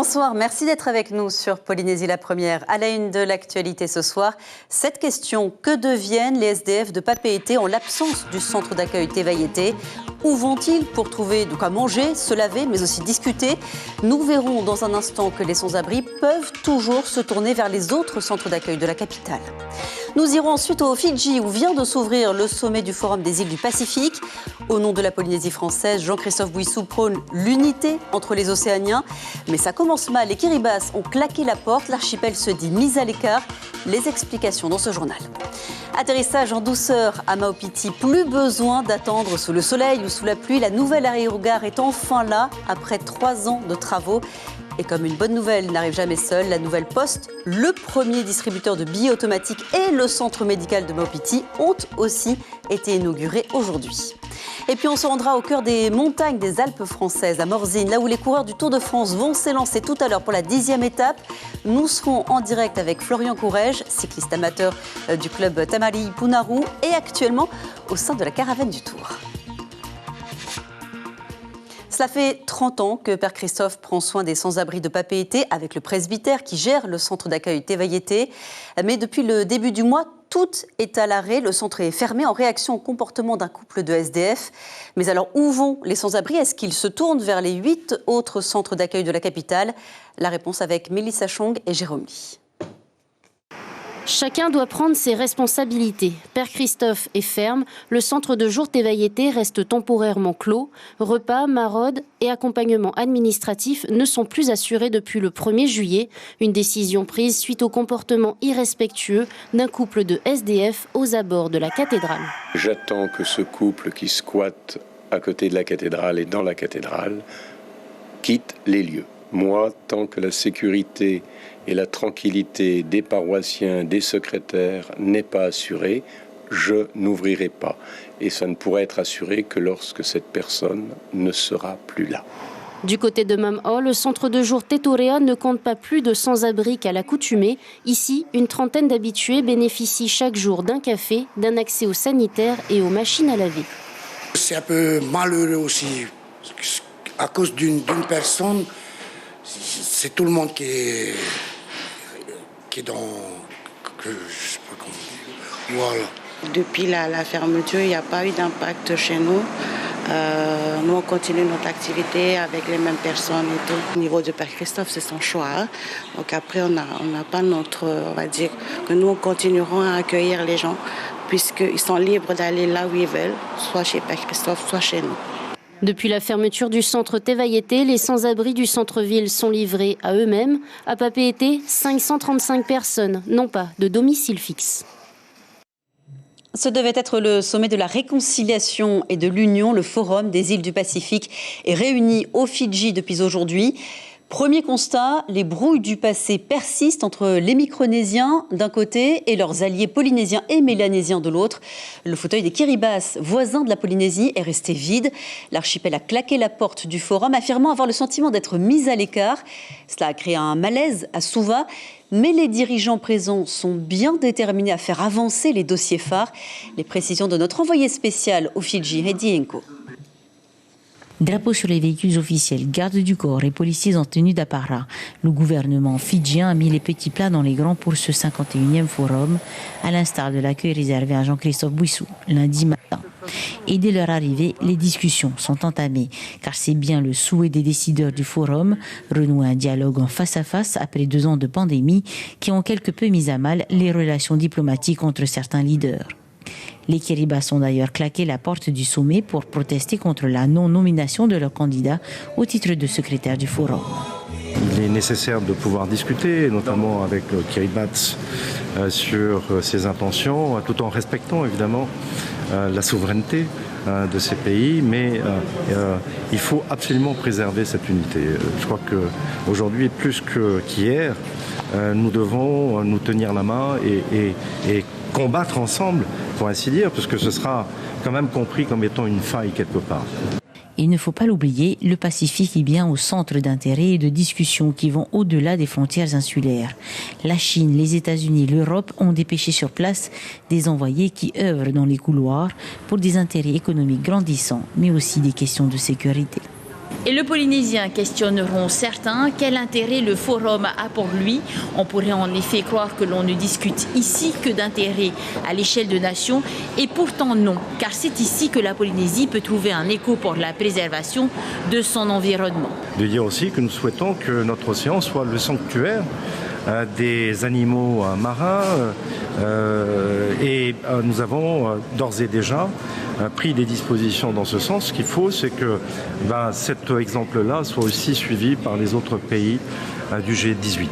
Bonsoir, merci d'être avec nous sur Polynésie la Première. À la une de l'actualité ce soir, cette question: que deviennent les SDF de Papeete en l'absence du centre d'accueil Tevayete? Où vont-ils pour trouver de quoi manger, se laver, mais aussi discuter? Nous verrons dans un instant que les sans-abri peuvent toujours se tourner vers les autres centres d'accueil de la capitale. Nous irons ensuite aux Fidji, où vient de s'ouvrir le sommet du Forum des îles du Pacifique. Au nom de la Polynésie française, Jean-Christophe Bouissou prône l'unité entre les Océaniens. Mais ça commence mal, les Kiribati ont claqué la porte, l'archipel se dit mis à l'écart. Les explications dans ce journal. Atterrissage en douceur à Maupiti, plus besoin d'attendre sous le soleil ou sous la pluie. La nouvelle aérogare est enfin là, après 3 ans de travaux. Et comme une bonne nouvelle n'arrive jamais seule, la Nouvelle Poste, le premier distributeur de billets automatiques et le centre médical de Maupiti ont aussi été inaugurés aujourd'hui. Et puis on se rendra au cœur des montagnes des Alpes françaises, à Morzine, là où les coureurs du Tour de France vont s'élancer tout à l'heure pour la 10e étape. Nous serons en direct avec Florian Courrèges, cycliste amateur du club Tamari Punaru et actuellement au sein de la caravane du Tour. Cela fait 30 ans que Père Christophe prend soin des sans-abri de Papeete avec le presbytère qui gère le centre d'accueil Tevayete. Mais depuis le début du mois, tout est à l'arrêt. Le centre est fermé en réaction au comportement d'un couple de SDF. Mais alors, où vont les sans-abri? Est-ce qu'ils se tournent vers les 8 autres centres d'accueil de la capitale? La réponse avec Mélissa Chong et Jérôme Lee. Chacun doit prendre ses responsabilités. Père Christophe est ferme, le centre de jour Tevayete reste temporairement clos. Repas, maraudes et accompagnement administratif ne sont plus assurés depuis le 1er juillet. Une décision prise suite au comportement irrespectueux d'un couple de SDF aux abords de la cathédrale. J'attends que ce couple qui squatte à côté de la cathédrale et dans la cathédrale quitte les lieux. Moi, tant que la sécurité et la tranquillité des paroissiens, des secrétaires n'est pas assurée, je n'ouvrirai pas. Et ça ne pourra être assuré que lorsque cette personne ne sera plus là. Du côté de Mam'o, le centre de jour Tetorea ne compte pas plus de sans-abri qu'à l'accoutumée. Ici, une trentaine d'habitués bénéficient chaque jour d'un café, d'un accès aux sanitaires et aux machines à laver. C'est un peu malheureux aussi, à cause d'une personne. C'est tout le monde qui est dans... je sais pas comment... Voilà. Depuis la fermeture, il n'y a pas eu d'impact chez nous. Nous, on continue notre activité avec les mêmes personnes et tout. Au niveau de Père Christophe, c'est son choix. Hein. Donc après, on n'a pas notre... On va dire que nous, on continuerons à accueillir les gens puisqu'ils sont libres d'aller là où ils veulent, soit chez Père Christophe, soit chez nous. Depuis la fermeture du centre Tevayete, les sans-abri du centre-ville sont livrés à eux-mêmes. À Papeete, 535 personnes n'ont pas de domicile fixe. Ce devait être le sommet de la réconciliation et de l'union. Le Forum des îles du Pacifique est réuni aux Fidji depuis aujourd'hui. Premier constat, les brouilles du passé persistent entre les Micronésiens d'un côté et leurs alliés polynésiens et mélanésiens de l'autre. Le fauteuil des Kiribati, voisins de la Polynésie, est resté vide. L'archipel a claqué la porte du forum, affirmant avoir le sentiment d'être mis à l'écart. Cela a créé un malaise à Suva, mais les dirigeants présents sont bien déterminés à faire avancer les dossiers phares. Les précisions de notre envoyé spécial aux Fidji, Hedi Enko. Drapeaux sur les véhicules officiels, gardes du corps et policiers en tenue d'apparat. Le gouvernement fidjien a mis les petits plats dans les grands pour ce 51e forum, à l'instar de l'accueil réservé à Jean-Christophe Bouissou, lundi matin. Et dès leur arrivée, les discussions sont entamées, car c'est bien le souhait des décideurs du forum, renouer un dialogue en face à face après 2 ans de pandémie, qui ont quelque peu mis à mal les relations diplomatiques entre certains leaders. Les Kiribati ont d'ailleurs claqué la porte du sommet pour protester contre la non-nomination de leur candidat au titre de secrétaire du forum. Il est nécessaire de pouvoir discuter, notamment avec le Kiribati, sur ses intentions, tout en respectant évidemment la souveraineté de ces pays, mais il faut absolument préserver cette unité. Je crois qu'aujourd'hui, plus qu'hier, nous devons nous tenir la main et combattre ensemble, pour ainsi dire, parce que ce sera quand même compris comme étant une faille quelque part. Il ne faut pas l'oublier, le Pacifique est bien au centre d'intérêt et de discussions qui vont au-delà des frontières insulaires. La Chine, les États-Unis, l'Europe ont dépêché sur place des envoyés qui œuvrent dans les couloirs pour des intérêts économiques grandissants, mais aussi des questions de sécurité. Et le Polynésien questionneront certains quel intérêt le forum a pour lui. On pourrait en effet croire que l'on ne discute ici que d'intérêt à l'échelle de nations, et pourtant non, car c'est ici que la Polynésie peut trouver un écho pour la préservation de son environnement. De dire aussi que nous souhaitons que notre océan soit le sanctuaire des animaux marins et nous avons d'ores et déjà pris des dispositions dans ce sens. Ce qu'il faut, c'est que cet exemple-là soit aussi suivi par les autres pays du G18.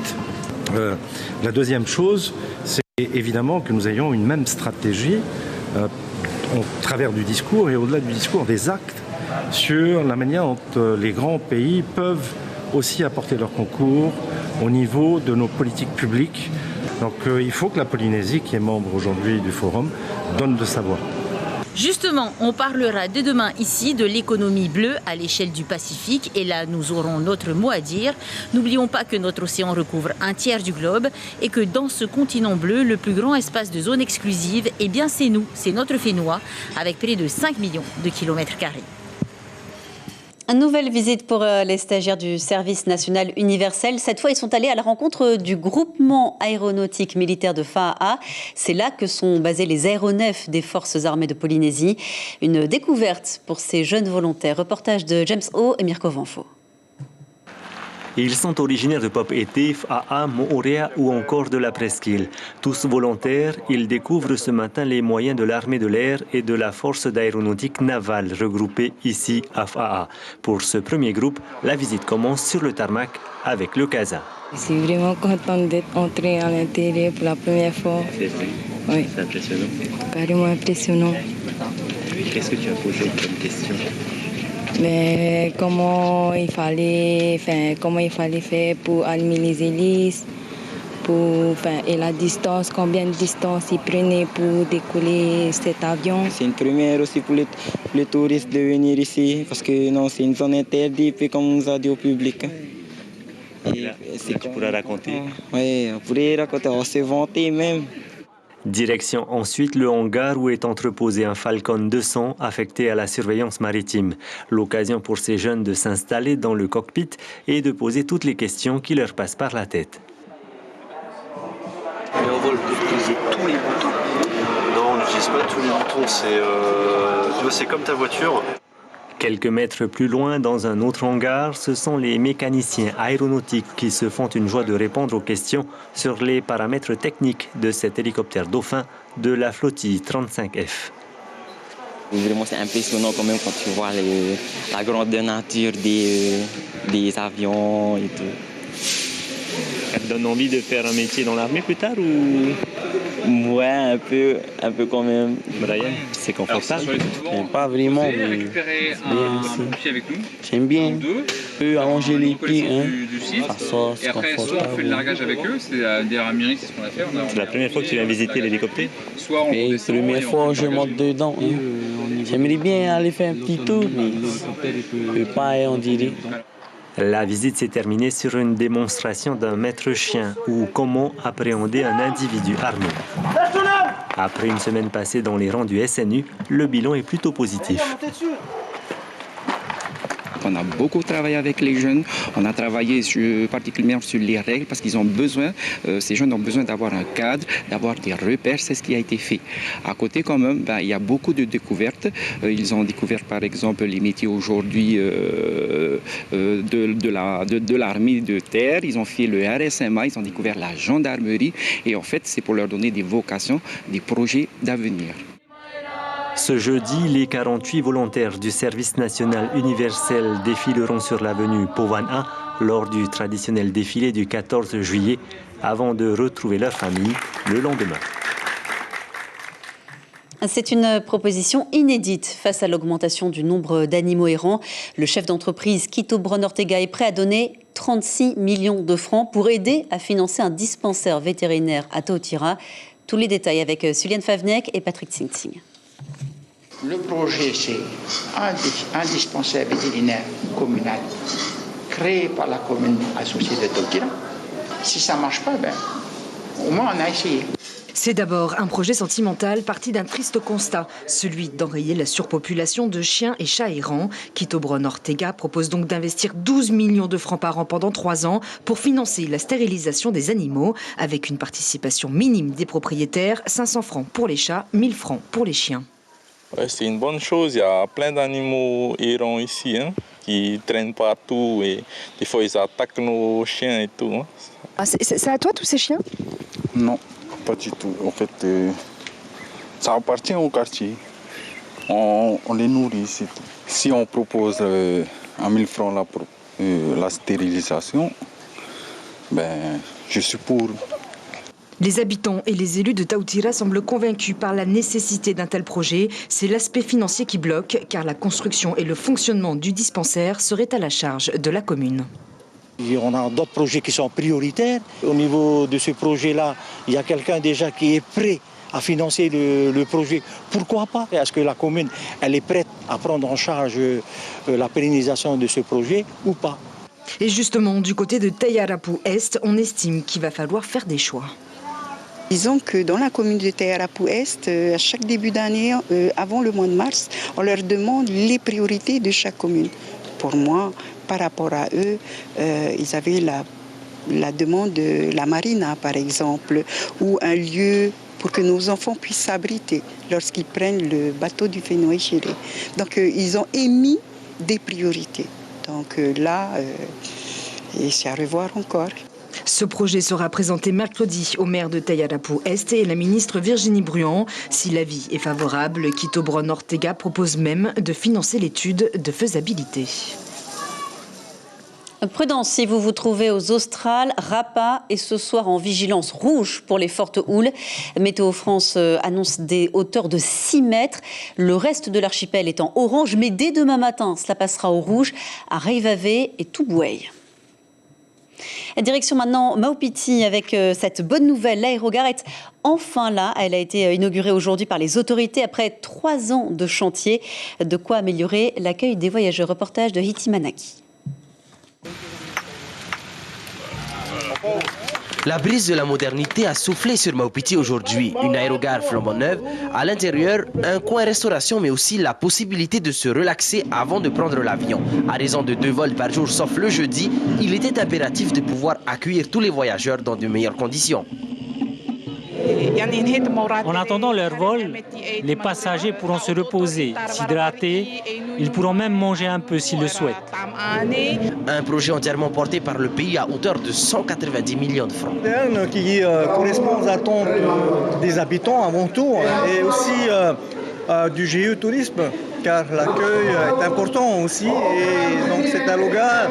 La deuxième chose, c'est évidemment que nous ayons une même stratégie au travers du discours et au-delà du discours, des actes sur la manière dont les grands pays peuvent aussi apporter leur concours au niveau de nos politiques publiques. Donc il faut que la Polynésie, qui est membre aujourd'hui du Forum, donne de sa voix. Justement, on parlera dès demain ici de l'économie bleue à l'échelle du Pacifique, et là nous aurons notre mot à dire. N'oublions pas que notre océan recouvre un tiers du globe et que dans ce continent bleu, le plus grand espace de zone exclusive, eh bien c'est nous, c'est notre Fénois, avec près de 5 millions de kilomètres carrés. Une nouvelle visite pour les stagiaires du service national universel. Cette fois, ils sont allés à la rencontre du groupement aéronautique militaire de Fa'a'a. C'est là que sont basés les aéronefs des forces armées de Polynésie. Une découverte pour ces jeunes volontaires. Reportage de James O et Mirko Vanfo. Ils sont originaires de Papeete, Fa'a'a, Moorea ou encore de la Presqu'île. Tous volontaires, ils découvrent ce matin les moyens de l'armée de l'air et de la force d'aéronautique navale regroupée ici à Fa'a'a. Pour ce premier groupe, la visite commence sur le tarmac avec le Casa. Je suis vraiment contente d'être entrée à l'intérieur pour la première fois. Oui. C'est impressionnant. Carrément impressionnant. Qu'est-ce que tu as posé comme question? Mais comment il fallait faire pour allumer les hélices, et la distance, combien de distance ils prenaient pour décoller cet avion. C'est une première aussi pour les touristes de venir ici, parce que non, c'est une zone interdite, puis comme on nous a dit au public. Et là, tu pourras raconter. Oui, on pourrait raconter, on s'est vanté même. Direction ensuite le hangar où est entreposé un Falcon 200 affecté à la surveillance maritime. L'occasion pour ces jeunes de s'installer dans le cockpit et de poser toutes les questions qui leur passent par la tête. Et on va utiliser tous les boutons. Non, on n'utilise pas tous les boutons, c'est comme ta voiture. Quelques mètres plus loin, dans un autre hangar, ce sont les mécaniciens aéronautiques qui se font une joie de répondre aux questions sur les paramètres techniques de cet hélicoptère Dauphin de la flottille 35F. Vraiment, c'est impressionnant quand même quand tu vois la grandeur nature des avions et tout. Ça te donne envie de faire un métier dans l'armée plus tard ou... Ouais, un peu quand même. Brian, c'est confortable? Pas vraiment. Récupérer un pied avec nous. J'aime bien. Eux arranger les pieds. Du site. Et après, soit on fait le largage avec eux, c'est derrière un mairie, c'est ce qu'on a fait. C'est la première fois que tu viens visiter l'hélicoptère? Soit on descend. La première fois, je monte dedans. J'aimerais bien aller faire un petit tour, mais je peux pas, on dirait. La visite s'est terminée sur une démonstration d'un maître-chien ou comment appréhender un individu armé. Après une semaine passée dans les rangs du SNU, le bilan est plutôt positif. On a beaucoup travaillé avec les jeunes, on a travaillé particulièrement sur les règles parce qu'ils ont besoin, ces jeunes ont besoin d'avoir un cadre, d'avoir des repères, c'est ce qui a été fait. À côté quand même, il y a beaucoup de découvertes. Ils ont découvert par exemple les métiers aujourd'hui de l'armée de terre, ils ont fait le RSMA, ils ont découvert la gendarmerie et en fait c'est pour leur donner des vocations, des projets d'avenir. Ce jeudi, les 48 volontaires du service national universel défileront sur l'avenue Povana lors du traditionnel défilé du 14 juillet avant de retrouver leur famille le lendemain. C'est une proposition inédite face à l'augmentation du nombre d'animaux errants. Le chef d'entreprise Quito Bron Ortega est prêt à donner 36 millions de francs pour aider à financer un dispensaire vétérinaire à Tautira. Tous les détails avec Suliane Favniak et Patrick Tsing-Tsing. Le projet, c'est un dispensaire vétérinaire communal créé par la commune associée de Tautira. Si ça ne marche pas, au moins on a essayé. C'est d'abord un projet sentimental parti d'un triste constat, celui d'enrayer la surpopulation de chiens et chats errants. Quito Bron Ortega propose donc d'investir 12 millions de francs par an pendant 3 ans pour financer la stérilisation des animaux, avec une participation minime des propriétaires, 500 francs pour les chats, 1000 francs pour les chiens. Ouais, c'est une bonne chose, il y a plein d'animaux errants ici, qui traînent partout et des fois ils attaquent nos chiens et tout. Ah, c'est à toi tous ces chiens? Non. Pas du tout. En fait, ça appartient au quartier. On les nourrit, c'est tout. Si on propose à 1000 francs la stérilisation, je suis pour. Les habitants et les élus de Taoutira semblent convaincus par la nécessité d'un tel projet. C'est l'aspect financier qui bloque, car la construction et le fonctionnement du dispensaire seraient à la charge de la commune. On a d'autres projets qui sont prioritaires. Au niveau de ce projet-là, il y a quelqu'un déjà qui est prêt à financer le projet. Pourquoi pas? Est-ce que la commune elle est prête à prendre en charge la pérennisation de ce projet ou pas? Et justement, du côté de Tayarapu Est, on estime qu'il va falloir faire des choix. Disons que dans la commune de Tayarapu Est, à chaque début d'année, avant le mois de mars, on leur demande les priorités de chaque commune. Pour moi, par rapport à eux, ils avaient la demande de la marina, par exemple, ou un lieu pour que nos enfants puissent s'abriter lorsqu'ils prennent le bateau du Fénoé-Chéré. Donc, ils ont émis des priorités. Donc là, c'est à revoir encore. Ce projet sera présenté mercredi au maire de Tayarapu Est et la ministre Virginie Bruand. Si l'avis est favorable, Quito Bron Ortega propose même de financer l'étude de faisabilité. Prudence si vous vous trouvez aux Australes, Rapa est ce soir en vigilance rouge pour les fortes houles. Météo France annonce des hauteurs de 6 mètres. Le reste de l'archipel est en orange, mais dès demain matin, cela passera au rouge à Reivave et Tubuai. Direction maintenant Maupiti avec cette bonne nouvelle. L'aérogare est enfin là. Elle a été inaugurée aujourd'hui par les autorités après 3 ans de chantier. De quoi améliorer l'accueil des voyageurs. Reportage de Hiti Manaki. La brise de la modernité a soufflé sur Maupiti aujourd'hui. Une aérogare flambant neuve. À l'intérieur, un coin restauration, mais aussi la possibilité de se relaxer avant de prendre l'avion. À raison de 2 vols par jour, sauf le jeudi, il était impératif de pouvoir accueillir tous les voyageurs dans de meilleures conditions. En attendant leur vol, les passagers pourront se reposer, s'hydrater. Ils pourront même manger un peu s'ils le souhaitent. Un projet entièrement porté par le pays à hauteur de 190 millions de francs. Qui correspond aux attentes des habitants avant tout et aussi du GE Tourisme, car l'accueil est important aussi. Et donc c'est un aérogare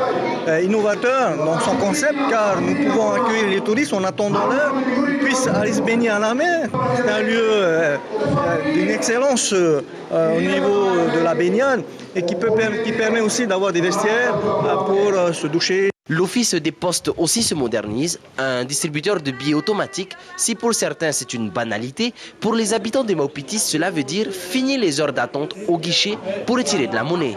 innovateur dans son concept, car nous pouvons accueillir les touristes en attendant l'heure, qu'ils puissent aller se baigner à la mer. C'est un lieu d'une excellence au niveau de la baignade et qui permet aussi d'avoir des vestiaires pour se doucher. L'office des postes aussi se modernise. Un distributeur de billets automatique, si pour certains c'est une banalité, pour les habitants de Maupiti, cela veut dire finir les heures d'attente au guichet pour retirer de la monnaie.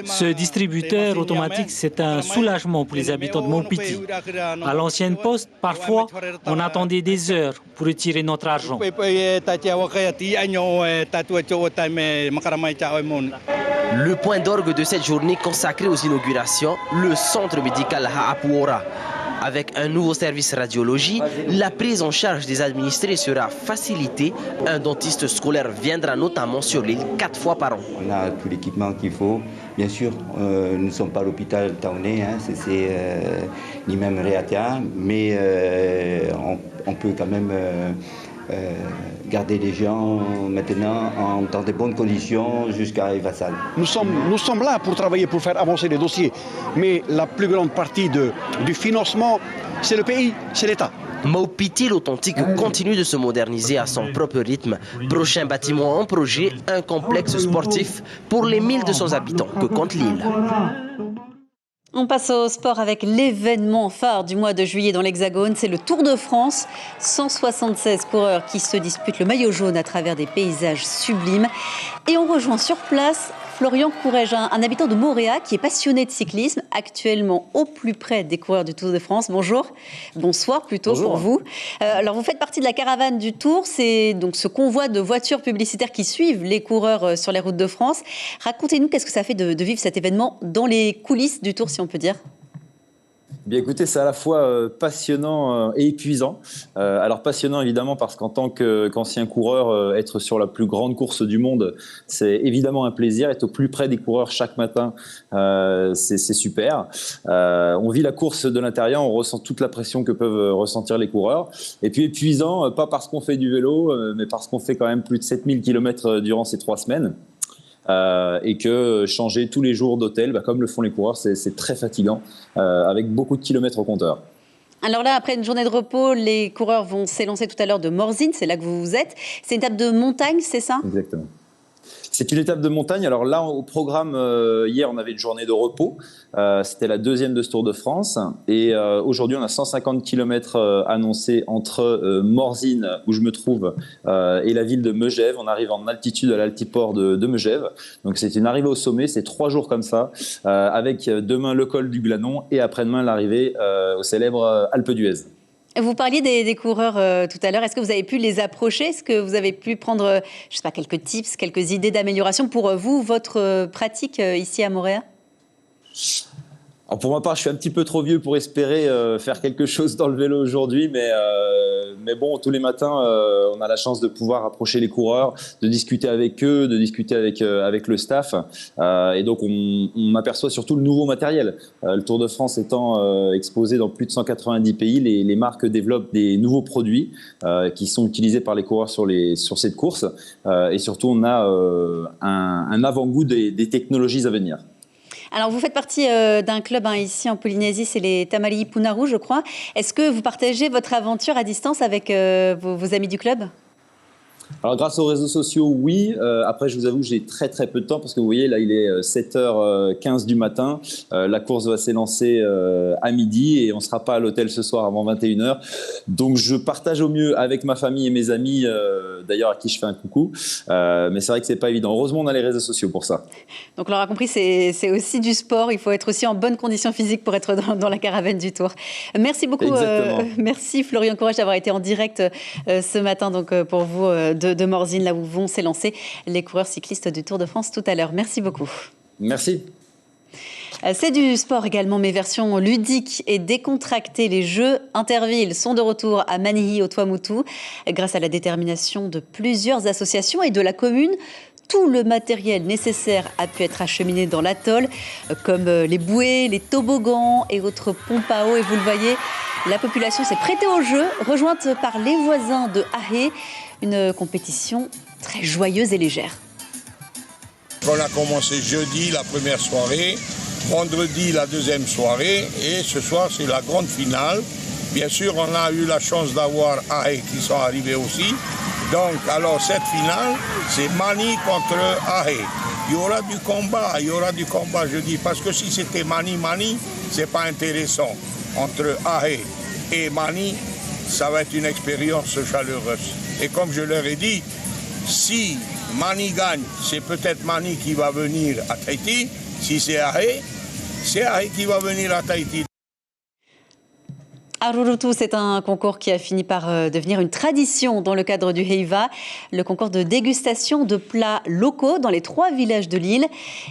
Ce distributeur automatique, c'est un soulagement pour les habitants de Maupiti. À l'ancienne poste, parfois, on attendait des heures pour retirer notre argent. Le point d'orgue de cette journée consacrée aux inaugurations, le centre médical Ha'apuora. Avec un nouveau service radiologie, la prise en charge des administrés sera facilitée. Un dentiste scolaire viendra notamment sur l'île 4 fois par an. On a tout l'équipement qu'il faut. Bien sûr, nous ne sommes pas à l'hôpital Taoné, ni même Réatia, mais on peut quand même garder les gens maintenant dans de bonnes conditions jusqu'à Evassal. Nous sommes là pour travailler, pour faire avancer les dossiers. Mais la plus grande partie du financement, c'est le pays, c'est l'État. Maupiti, l'authentique, continue de se moderniser à son propre rythme. Prochain bâtiment en projet, un complexe sportif pour les 1200 habitants que compte l'île. On passe au sport avec l'événement phare du mois de juillet dans l'Hexagone. C'est le Tour de France. 176 coureurs qui se disputent le maillot jaune à travers des paysages sublimes. Et on rejoint sur place Florian Courrèges, un habitant de Moréa qui est passionné de cyclisme, actuellement au plus près des coureurs du Tour de France. Bonjour, bonsoir plutôt. Bonjour. Pour vous. Alors vous faites partie de la caravane du Tour, c'est donc ce convoi de voitures publicitaires qui suivent les coureurs sur les routes de France. Racontez-nous qu'est-ce que ça fait de vivre cet événement dans les coulisses du Tour, si on peut dire. Bien écoutez, c'est à la fois passionnant et épuisant. Alors passionnant évidemment parce qu'en tant qu'ancien coureur, être sur la plus grande course du monde, c'est évidemment un plaisir. Être au plus près des coureurs chaque matin, c'est super. On vit la course de l'intérieur, on ressent toute la pression que peuvent ressentir les coureurs. Et puis épuisant, pas parce qu'on fait du vélo, mais parce qu'on fait quand même plus de 7000 km durant ces 3 semaines. Et que changer tous les jours d'hôtel, comme le font les coureurs, c'est très fatigant, avec beaucoup de kilomètres au compteur. Alors là, après une journée de repos, les coureurs vont s'élancer tout à l'heure de Morzine, c'est là que vous êtes. C'est une étape de montagne, c'est ça ? Exactement. C'est une étape de montagne. Alors là, au programme, hier, on avait une journée de repos. C'était la 2e de ce Tour de France. Et aujourd'hui, on a 150 km annoncés entre Morzine, où je me trouve, et la ville de Megève. On arrive en altitude à l'altiport de Megève. Donc c'est une arrivée au sommet. C'est 3 jours comme ça, avec demain le col du Glanon et après-demain l'arrivée au célèbre Alpe d'Huez. Vous parliez des coureurs tout à l'heure. Est-ce que vous avez pu les approcher ? Est-ce que vous avez pu prendre, je sais pas, quelques tips, quelques idées d'amélioration pour vous, votre pratique ici à Moréa ? Alors pour ma part, je suis un petit peu trop vieux pour espérer faire quelque chose dans le vélo aujourd'hui, mais bon, tous les matins, on a la chance de pouvoir approcher les coureurs, de discuter avec eux, de discuter avec le staff, et donc on aperçoit surtout le nouveau matériel. Le Tour de France étant exposé dans plus de 190 pays, les marques développent des nouveaux produits qui sont utilisés par les coureurs sur cette course, et surtout on a un avant-goût des technologies à venir. Alors, vous faites partie d'un club ici en Polynésie, c'est les Tamali Punaru, je crois. Est-ce que vous partagez votre aventure à distance avec vos amis du club ? Alors grâce aux réseaux sociaux, oui. Après, je vous avoue, j'ai très peu de temps parce que vous voyez, là, il est 7h15 du matin. La course va s'élancer à midi et on ne sera pas à l'hôtel ce soir avant 21h. Donc, je partage au mieux avec ma famille et mes amis, d'ailleurs à qui je fais un coucou. Mais c'est vrai que ce n'est pas évident. Heureusement, on a les réseaux sociaux pour ça. Donc, on l'aura compris, c'est aussi du sport. Il faut être aussi en bonne condition physique pour être dans la caravane du Tour. Merci beaucoup. Merci Florian Courrèges d'avoir été en direct ce matin donc, pour vous de Morzine, là où vont s'élancer les coureurs cyclistes du Tour de France tout à l'heure. Merci beaucoup. Merci. C'est du sport également, mais version ludique et décontractée. Les Jeux Intervilles sont de retour à Manihi, au Tuamotu. Grâce à la détermination de plusieurs associations et de la commune, tout le matériel nécessaire a pu être acheminé dans l'atoll, comme les bouées, les toboggans et autres pompes à eau. Et vous le voyez, la population s'est prêtée au jeu, rejointe par les voisins de Ahé. Une compétition très joyeuse et légère. On a commencé jeudi, la première soirée, vendredi, la deuxième soirée, et ce soir, c'est la grande finale. Bien sûr, on a eu la chance d'avoir Ahé qui sont arrivés aussi. Donc, alors, cette finale, c'est Mani contre Ahé. Il y aura du combat jeudi, parce que si c'était Mani, c'est pas intéressant. Entre Ahé et Mani, ça va être une expérience chaleureuse. Et comme je leur ai dit, si Mani gagne, c'est peut-être Mani qui va venir à Tahiti. Si c'est Ahé qui va venir à Tahiti. Arurutu, c'est un concours qui a fini par devenir une tradition dans le cadre du Heiva, le concours de dégustation de plats locaux dans les 3 villages de l'île.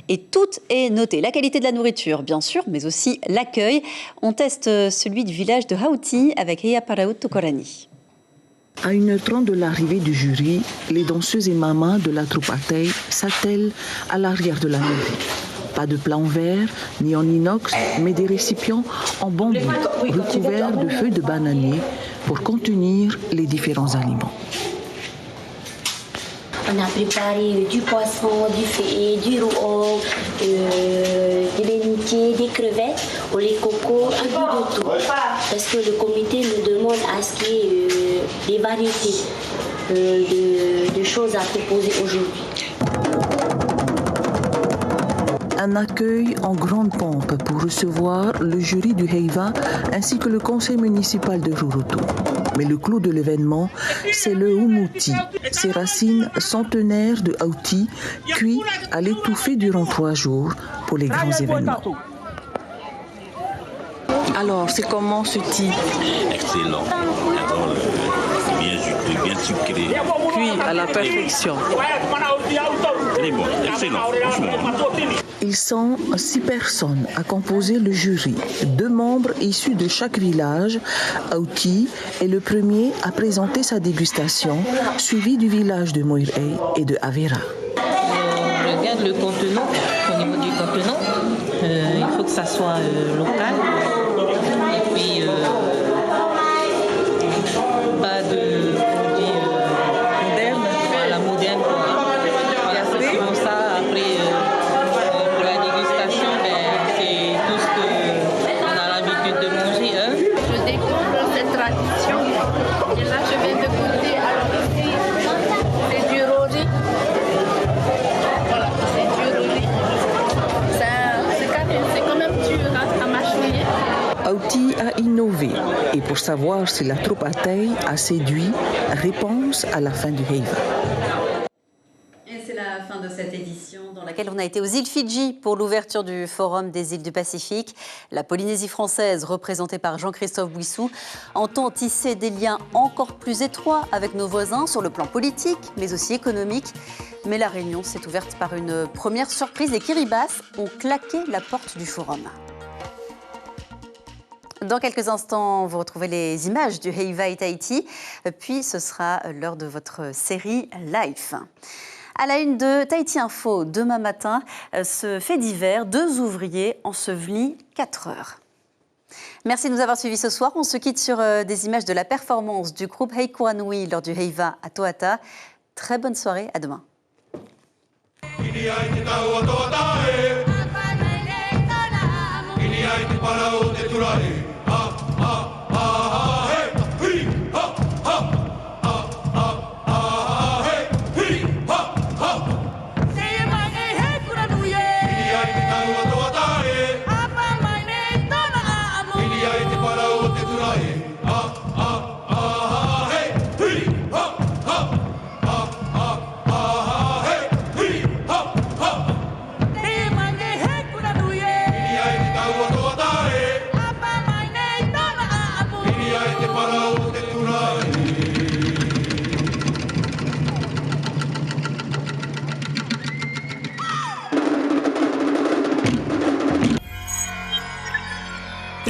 Et tout est noté. La qualité de la nourriture, bien sûr, mais aussi l'accueil. On teste celui du village de Hauti avec Heia Paraut Tokorani. À 1h30 de l'arrivée du jury, les danseuses et mamas de la troupe Atay s'attellent à l'arrière de la mairie. Pas de plat en verre, ni en inox, mais des récipients en bambou recouverts de feuilles de bananier pour contenir les différents aliments. On a préparé du poisson, du feuillet, du roux, des bénitiers, des crevettes, au lait coco, un peu de tout. Parce que le comité nous demande à ce qu'il y ait des variétés de choses à proposer aujourd'hui. Un accueil en grande pompe pour recevoir le jury du Heiva ainsi que le conseil municipal de Rurutu. Mais le clou de l'événement, c'est le houmouti, ces racines centenaires de Haouti, cuits à l'étouffer durant 3 jours pour les grands événements. Alors, c'est comment ce thé? Excellent. Alors, bien juteux, bien sucré. Cuit à la perfection. Très bon, excellent, franchement. Ils sont 6 personnes à composer le jury, 2 membres issus de chaque village. Haouti est le premier à présenter sa dégustation, suivi du village de Moiré et de Avera. On regarde le contenant, au niveau du contenant, il faut que ça soit local. Et puis, pas de produits modernes, à la moderne. C'est comme ça, après, pour la dégustation, c'est tout ce qu'on a l'habitude de manger. Hein. Je découvre cette tradition. Et là, je viens de goûter. Alors ici, c'est du rôti. Voilà, c'est du rôti. C'est quand même dur à mâchouiller. Haouti a innové et pour savoir si la troupe à taille a séduit, réponse à la fin du Heiva. Et c'est la fin de cette édition dans laquelle on a été aux îles Fidji pour l'ouverture du Forum des îles du Pacifique. La Polynésie française, représentée par Jean-Christophe Bouissou, entend tisser des liens encore plus étroits avec nos voisins sur le plan politique, mais aussi économique. Mais la réunion s'est ouverte par une première surprise. Les Kiribati ont claqué la porte du Forum. Dans quelques instants, vous retrouvez les images du Heiva et Tahiti, puis ce sera l'heure de votre série Life. À la une de Tahiti Info, demain matin, ce fait divers, 2 ouvriers ensevelis 4 heures. Merci de nous avoir suivis ce soir. On se quitte sur des images de la performance du groupe Heikuranui lors du Heiva à Toata. Très bonne soirée, à demain.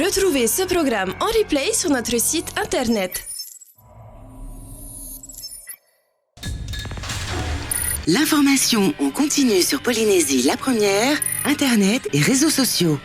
Retrouvez ce programme en replay sur notre site internet. L'information en continu sur Polynésie la première, internet et réseaux sociaux.